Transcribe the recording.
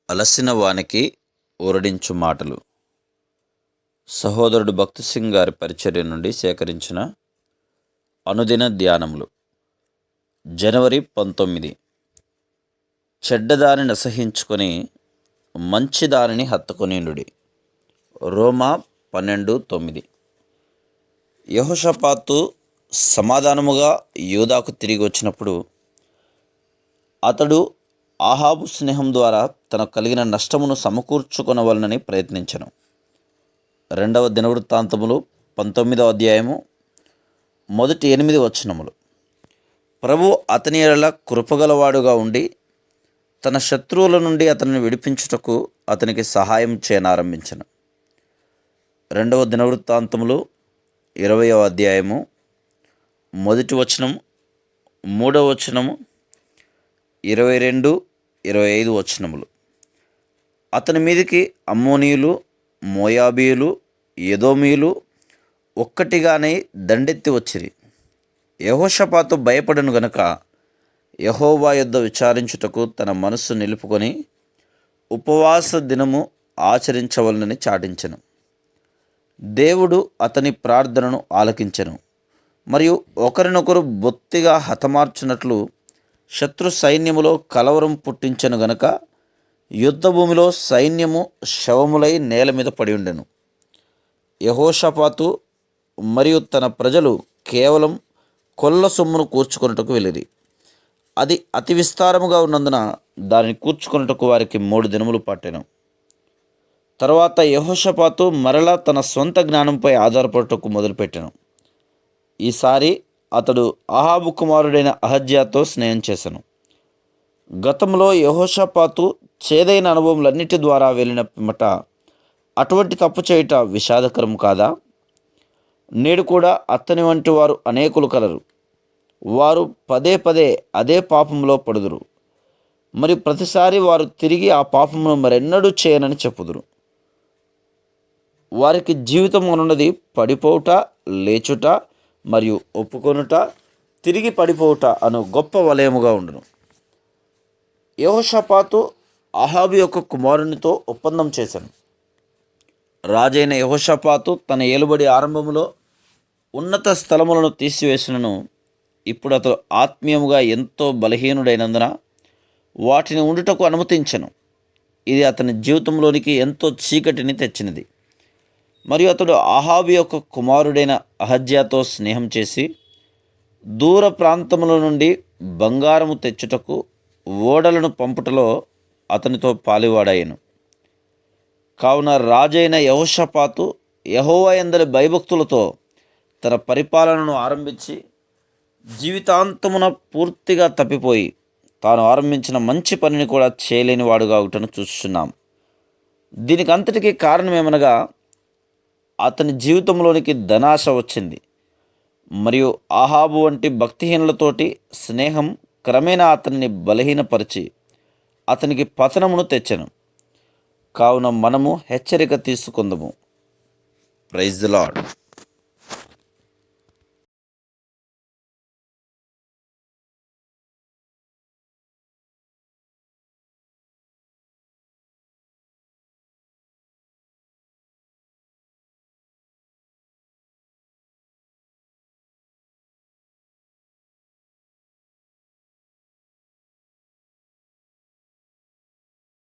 అలసిన వానికి ఊరడించు మాటలు. సహోదరుడు భక్తి సింగ్ గారి పరిచర్య నుండి సేకరించిన అనుదిన ధ్యానములు. జనవరి 19. చెడ్డదానిని అసహించుకొని మంచిదానిని హత్తుకొనిండుడి. రోమా 12:9. యెహోషాపాతు సమాధానముగా యూదాకు తిరిగి వచ్చినప్పుడు అతడు ఆహాబు స్నేహం ద్వారా తనకు కలిగిన నష్టమును సమకూర్చుకొనవలనని ప్రయత్నించెను. 2వ దినవృత్తాంతములు 19వ అధ్యాయము మొదటి 8 వచనములు. ప్రభు అతని ఎడల కృపగలవాడుగా ఉండి తన శత్రువుల నుండి అతనిని విడిపించుటకు అతనికి సహాయం చేయనారంభించెను. 2వ దినవృత్తాంతములు 20వ అధ్యాయము మొదటి వచనం, 3వ వచనము, 22, 25 వచనములు. అతని మీదికి అమ్మోనీయులు, మోయాబీయులు, ఎదోమీయులు ఒక్కటిగానే దండెత్తి వచ్చిరి. యెహోషాపాతు భయపడను గనుక యెహోవా యొద్ద విచారించుటకు తన మనస్సు నిలుపుకొని ఉపవాస దినము ఆచరించవలనని చాటించెను. దేవుడు అతని ప్రార్థనను ఆలకించెను. మరియు ఒకరినొకరు బొత్తిగా హతమార్చునట్లు శత్రు సైన్యములో కలవరం పుట్టించెను గనుక యుద్ధభూమిలో సైన్యము శవములై నేల మీద పడి ఉండెను. యెహోషాపాతు మరియు తన ప్రజలు కేవలం కొల్ల సొమ్మును కూర్చుకొనుటకు వెళ్ళిరి. అది అతి విస్తారముగా ఉన్నందున దానిని కూర్చుకొనుటకు వారికి 3 దినములు పట్టెను. తర్వాత యెహోషాపాతు మరలా తన సొంత జ్ఞానంపై ఆధారపడుటకు మొదలుపెట్టెను. ఈసారి అతడు అహాబు కుమారుడైన అహజ్యాతో స్నేహం చేసెను. గతంలో యెహోషాపాతు చేదైన అనుభవములన్నిటి ద్వారా వెళ్ళిన పిమ్మట అటువంటి తప్పు చేయుట విషాదకరం కాదా? నేడు కూడా అతని వంటి వారు అనేకులు కలరు. వారు పదే పదే అదే పాపంలో పడుదురు. మరి ప్రతిసారి వారు తిరిగి ఆ పాపమును మరెన్నడూ చేయనని చెప్పుదురు. వారికి జీవితం అనున్నది పడిపోవుట, లేచుట మరియు ఒప్పుకొనుట, తిరిగి పడిపోవుట అను గొప్ప వలయముగా ఉండును. యెహోషాపాతు అహాబు యొక్క కుమారునితో ఒప్పందం చేశాను. రాజైన యెహోషాపాతు తన ఏలుబడి ఆరంభములో ఉన్నత స్థలములను తీసివేసినను ఇప్పుడు అతడు ఆత్మీయముగా ఎంతో బలహీనుడైనందున వాటిని ఉండుటకు అనుమతించెను. ఇది అతని జీవితంలోనికి ఎంతో చీకటిని తెచ్చినది. మరియు అతడు అహాబు యొక్క కుమారుడైన అహజ్యాతో స్నేహం చేసి దూర ప్రాంతముల నుండి బంగారము తెచ్చుటకు ఓడలను పంపుటలో అతనితో పాలివాడాయెను. కావున రాజైన యెహోషాపాతు యెహోవా యందలి భయభక్తులతో తన పరిపాలనను ఆరంభించి జీవితాంతమున పూర్తిగా తప్పిపోయి తాను ఆరంభించిన మంచి పనిని కూడా చేయలేని వాడుగా ఒకటను చూస్తున్నాం. దీనికి అంతటికీ కారణమేమనగా అతని జీవితంలోనికి ధనాశ వచ్చింది. మరియు అహాబు వంటి భక్తిహీనులతోటి స్నేహం క్రమేణా అతన్ని బలహీనపరిచి అతనికి పతనమును తెచ్చెను. కావున మనము హెచ్చరిక తీసుకుందాము. Praise the lord.